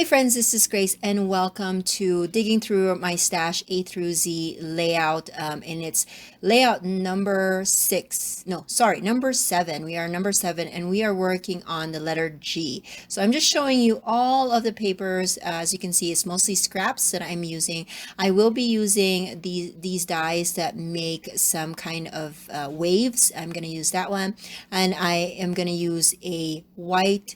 friends, this is Grace and welcome to Digging Through My Stash A through Z layout, and it's layout number 6, no, sorry, number 7. We are number 7 and we are working on the letter G. So I'm just showing you all of the papers. As you can see, it's mostly scraps that I'm using. I will be using these dies that make some kind of waves. I'm going to use that one, and I am going to use a white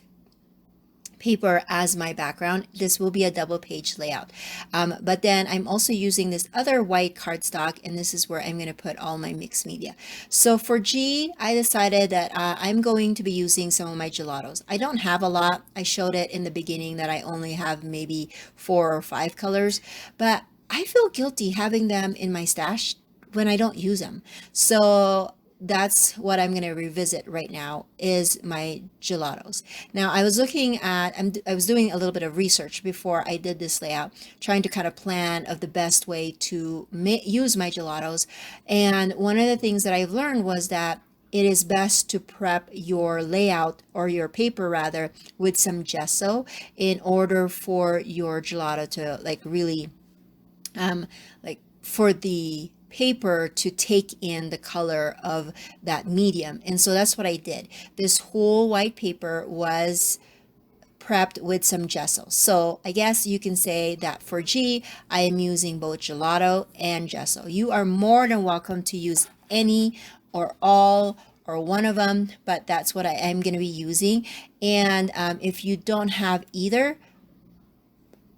paper as my background. This will be a double page layout. But then I'm also using this other white cardstock, and this is where I'm going to put all my mixed media. So for G, I decided that I'm going to be using some of my gelatos. I don't have a lot. I showed it in the beginning that I only have maybe 4 or 5 colors, but I feel guilty having them in my stash when I don't use them. So that's what I'm going to revisit right now is my gelatos. Now I was looking at, I was doing a little bit of research before I did this layout, trying to kind of plan of the best way to use my gelatos. And one of the things that I've learned was that it is best to prep your layout, or your paper rather, with some gesso in order for your gelato to really for the paper to take in the color of that medium. And so that's what I did. This whole white paper was prepped with some gesso. So I guess you can say that for G, I am using both gelato and gesso. You are more than welcome to use any or all or one of them, but that's what I am going to be using. And if you don't have either,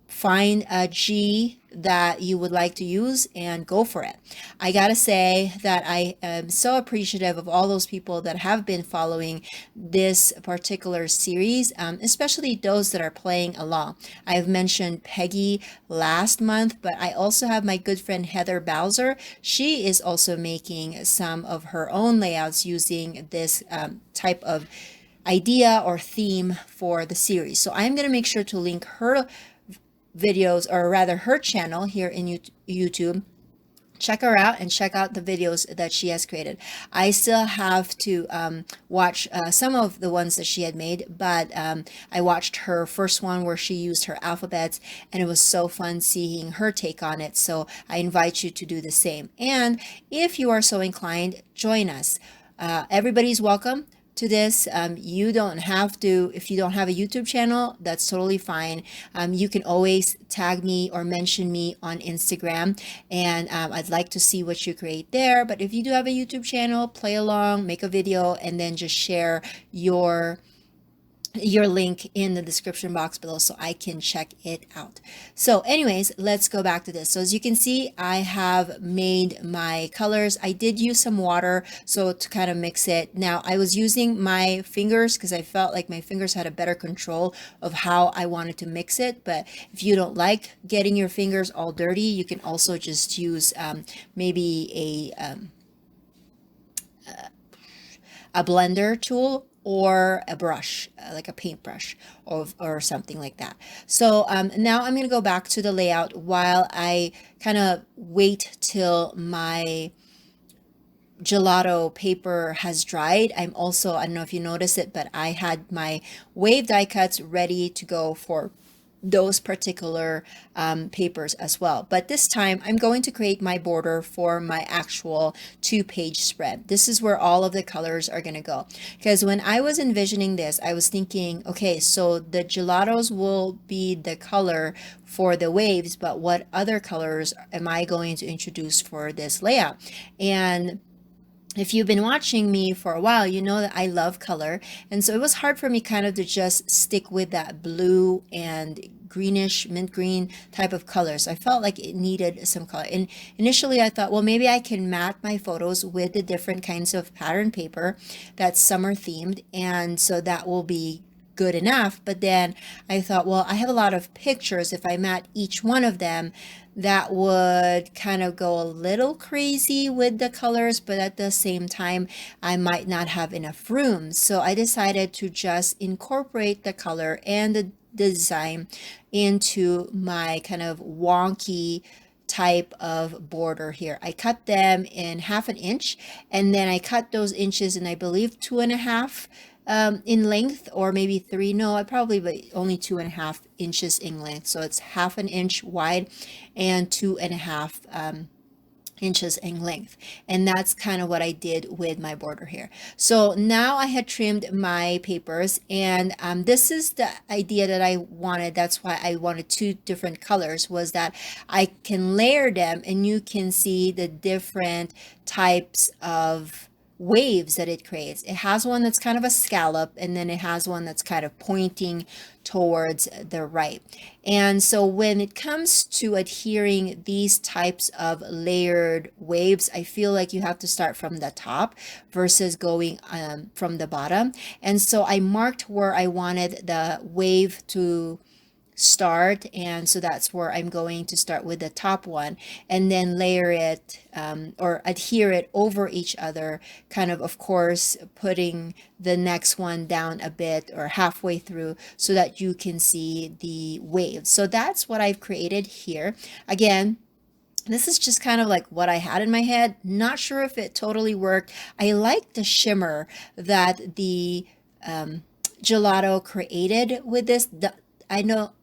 find a G that you would like to use and go for it. I gotta say that I am so appreciative of all those people that have been following this particular series, especially those that are playing along. I've mentioned Peggy last month, but I also have my good friend Heather Bowser. She is also making some of her own layouts using this type of idea or theme for the series. So I'm going to make sure to link her videos, or rather her channel here in YouTube. Check her out and check out the videos that she has created. I still have to watch some of the ones that she had made, but I watched her first one where she used her alphabets, and it was so fun seeing her take on it. So I invite you to do the same. And if you are so inclined, join us. Everybody's welcome to this. You don't have to, if you don't have a YouTube channel, that's totally fine. You can always tag me or mention me on Instagram, and I'd like to see what you create there. But if you do have a YouTube channel, play along, make a video, and then just share your link in the description box below so I can check it out. So anyways, let's go back to this. So as you can see, I have made my colors. I did use some water so to kind of mix it. Now I was using my fingers because I felt like my fingers had a better control of how I wanted to mix it. But if you don't like getting your fingers all dirty, you can also just use maybe a blender tool or a brush, like a paintbrush or something like that. So now I'm going to go back to the layout while I kind of wait till my gelato paper has dried. I'm also, I don't know if you notice it, but I had my wave die cuts ready to go for those particular papers as well. But this time I'm going to create my border for my actual 2-page spread. This is where all of the colors are going to go. Because when I was envisioning this, I was thinking, okay, so the gelatos will be the color for the waves, but what other colors am I going to introduce for this layout? And if you've been watching me for a while, you know that I love color. And so it was hard for me kind of to just stick with that blue and greenish, mint green type of color. So I felt like it needed some color. And initially I thought, well, maybe I can mat my photos with the different kinds of pattern paper that's summer themed. And so that will be good enough. But then I thought, well, I have a lot of pictures. If I mat each one of them, that would kind of go a little crazy with the colors, but at the same time, I might not have enough room. So I decided to just incorporate the color and the design into my kind of wonky type of border here. I cut them in 1/2 inch, and then I cut those inches in, I believe, 2.5 in length, or maybe 3. No, I probably, but only 2.5 inches in length. So it's 1/2 inch wide and 2.5 inches in length. And that's kind of what I did with my border here. So now I had trimmed my papers, and this is the idea that I wanted. That's why I wanted two different colors, was that I can layer them and you can see the different types of waves that it creates. It has one that's kind of a scallop, and then it has one that's kind of pointing towards the right. And so when it comes to adhering these types of layered waves, I feel like you have to start from the top versus going from the bottom. And so I marked where I wanted the wave to start, and so that's where I'm going to start with the top one, and then layer it or adhere it over each other, kind of course putting the next one down a bit or halfway through so that you can see the waves. So that's what I've created here. Again, this is just kind of like what I had in my head. Not sure if it totally worked. I like the shimmer that the gelato created with this. I know,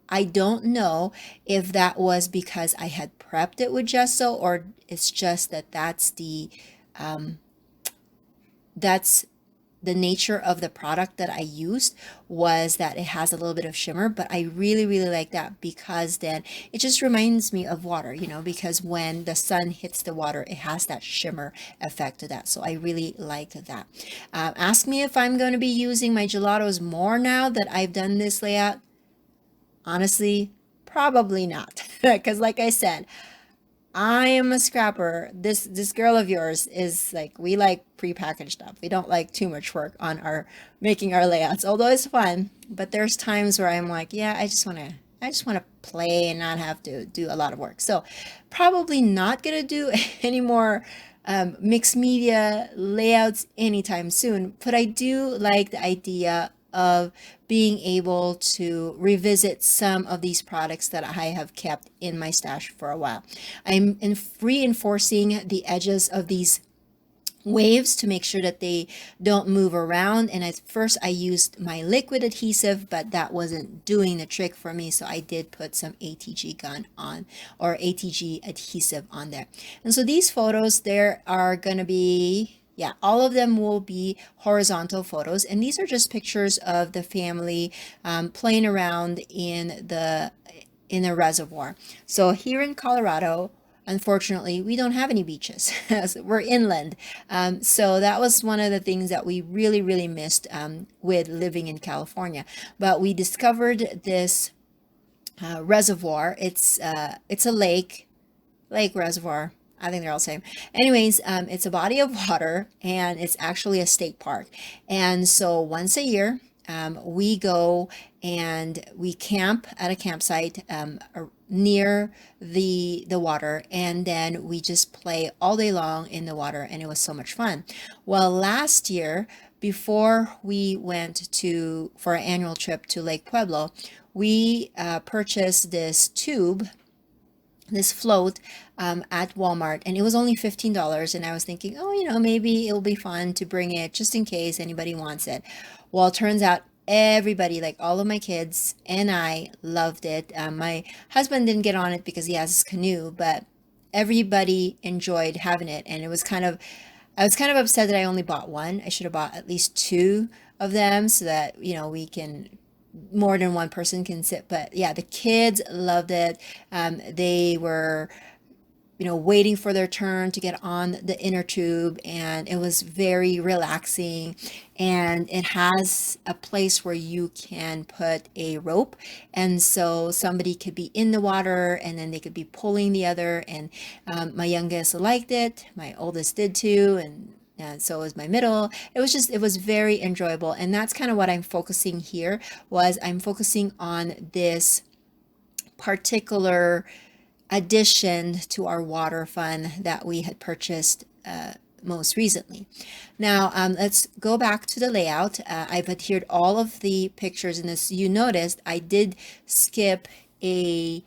I don't know if that was because I had prepped it with gesso, or it's just that that's the nature of the product that I used, was that it has a little bit of shimmer. But I really, really like that, because then it just reminds me of water, because when the sun hits the water, it has that shimmer effect to that. So I really liked that. Ask me if I'm going to be using my gelatos more now that I've done this layout. Honestly, probably not, because like I said, I am a scrapper. This girl of yours is like, we like prepackaged stuff. We don't like too much work on our making our layouts, although it's fun. But there's times where I'm like, yeah, I just want to play and not have to do a lot of work. So probably not gonna do any more mixed media layouts anytime soon. But I do like the idea of being able to revisit some of these products that I have kept in my stash for a while. I'm reinforcing the edges of these waves to make sure that they don't move around. And at first I used my liquid adhesive, but that wasn't doing the trick for me. So I did put some ATG gun on, or ATG adhesive on there. And so these photos, there are going to be, yeah, all of them will be horizontal photos. And these are just pictures of the family playing around in the reservoir. So here in Colorado, unfortunately, we don't have any beaches. We're inland. So that was one of the things that we really, really missed with living in California. But we discovered this reservoir. It's a lake reservoir. I think they're all the same. Anyways, it's a body of water, and it's actually a state park. And so once a year, we go and we camp at a campsite near the water, and then we just play all day long in the water, and it was so much fun. Well, last year, before we went for our annual trip to Lake Pueblo, we purchased this tube, this float at Walmart, and it was only $15. And I was thinking, oh, maybe it'll be fun to bring it just in case anybody wants it. Well, it turns out everybody, like all of my kids and I, loved it. My husband didn't get on it because he has his canoe, but everybody enjoyed having it. And I was kind of upset that I only bought one. I should have bought at least two of them so that, we can, more than one person can sit. But yeah, the kids loved it. They were, waiting for their turn to get on the inner tube, and it was very relaxing. And it has a place where you can put a rope, and so somebody could be in the water and then they could be pulling the other. And my youngest liked it, my oldest did too, and so was my middle. It was very enjoyable. And that's kind of what I'm focusing here, was I'm focusing on this particular addition to our water fun that we had purchased most recently. Now, let's go back to the layout. I've adhered all of the pictures in this. You noticed I did skip a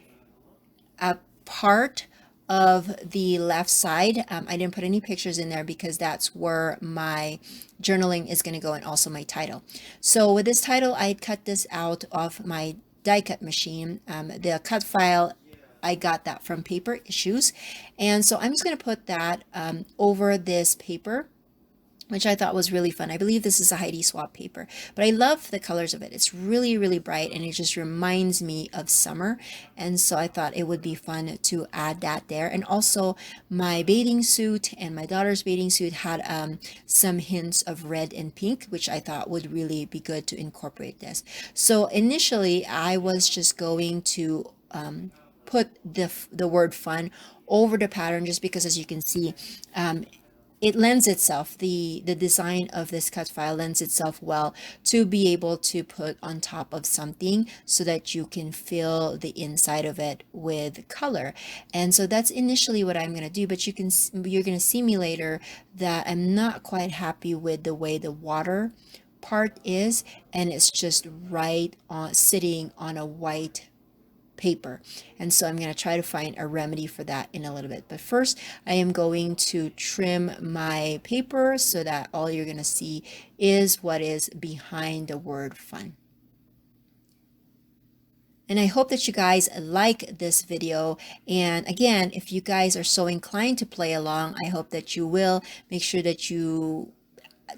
part of the left side. I didn't put any pictures in there because that's where my journaling is going to go, and also my title. So with this title, I cut this out of my die cut machine. The cut file, I got that from Paper Issues. And so I'm just going to put that over this paper, which I thought was really fun. I believe this is a Heidi Swapp paper, but I love the colors of it. It's really, really bright, and it just reminds me of summer. And so I thought it would be fun to add that there. And also my bathing suit and my daughter's bathing suit had some hints of red and pink, which I thought would really be good to incorporate this. So initially I was just going to put the word fun over the pattern, just because, as you can see, it lends itself, the design of this cut file lends itself well to be able to put on top of something so that you can fill the inside of it with color. And so that's initially what I'm going to do, but you're going to see me later that I'm not quite happy with the way the water part is, and it's just right on sitting on a white paper. And so I'm going to try to find a remedy for that in a little bit. But first, I am going to trim my paper so that all you're going to see is what is behind the word fun. And I hope that you guys like this video. And again, if you guys are so inclined to play along, I hope that you will. Make sure that you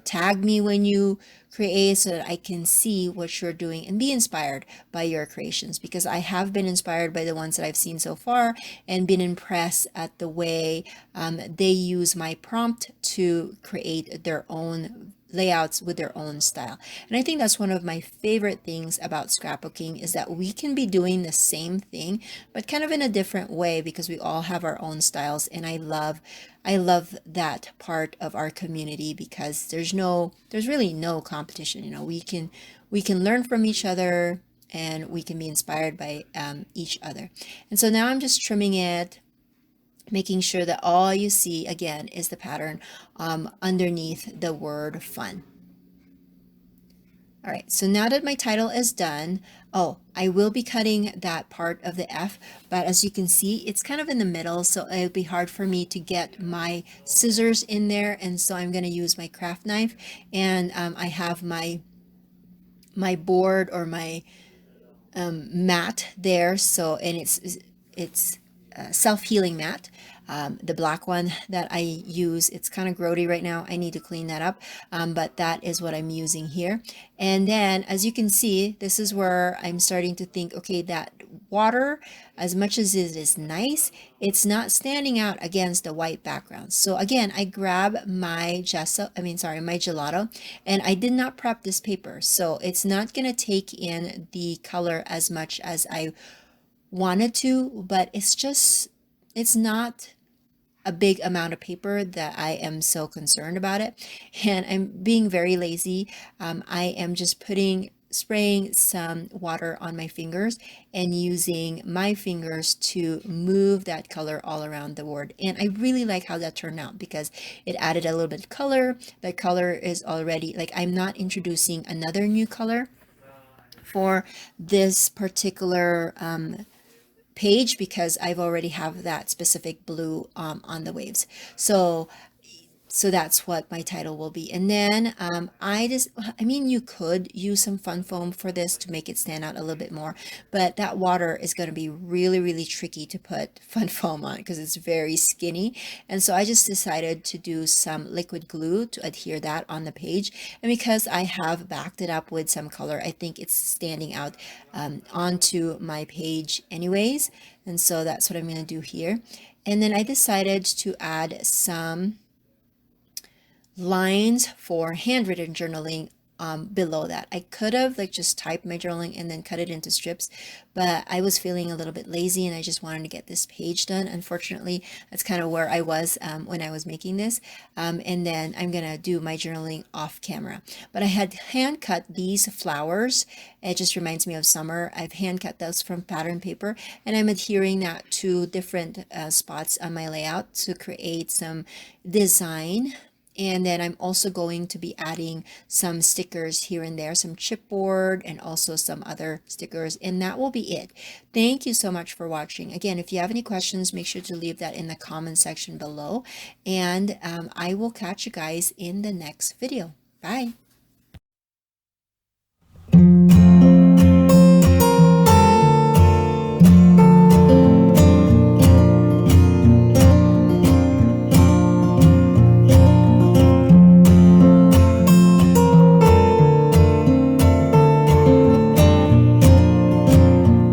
tag me when you create so that I can see what you're doing and be inspired by your creations, because I have been inspired by the ones that I've seen so far and been impressed at the way they use my prompt to create their own layouts with their own style. And I think that's one of my favorite things about scrapbooking, is that we can be doing the same thing but kind of in a different way, because we all have our own styles. And I love that part of our community, because there's really no competition. You know, we can learn from each other, and we can be inspired by each other. And so now I'm just trimming it, making sure that all you see again is the pattern underneath the word fun. All right, so now that my title is done, I will be cutting that part of the F, but as you can see, it's kind of in the middle, so it'll be hard for me to get my scissors in there, and so I'm going to use my craft knife. And I have my board, or my mat there, so, and it's self-healing mat. The black one that I use, it's kind of grody right now. I need to clean that up, but that is what I'm using here. And then, as you can see, this is where I'm starting to think, okay, that water, as much as it is nice, it's not standing out against the white background. So again, I grab my my gelato, and I did not prep this paper, so it's not going to take in the color as much as I wanted to, but it's not a big amount of paper that I am so concerned about it. And I'm being very lazy. I am just spraying some water on my fingers and using my fingers to move that color all around the word. And I really like how that turned out, because it added a little bit of color. That color is already, like, I'm not introducing another new color for this particular page, because I've already have that specific blue on the waves. So that's what my title will be. And then you could use some fun foam for this to make it stand out a little bit more, but that water is going to be really, really tricky to put fun foam on, because it's very skinny. And so I just decided to do some liquid glue to adhere that on the page. And because I have backed it up with some color, I think it's standing out onto my page anyways. And so that's what I'm going to do here. And then I decided to add some lines for handwritten journaling below that. I could have just typed my journaling and then cut it into strips, but I was feeling a little bit lazy and I just wanted to get this page done. Unfortunately, that's kind of where I was when I was making this. And then I'm gonna do my journaling off camera. But I had hand cut these flowers. It just reminds me of summer. I've hand cut those from pattern paper, and I'm adhering that to different spots on my layout to create some design And then I'm also going to be adding some stickers here and there, some chipboard and also some other stickers, and that will be it. Thank you so much for watching. Again, if you have any questions, make sure to leave that in the comment section below, and I will catch you guys in the next video. Bye.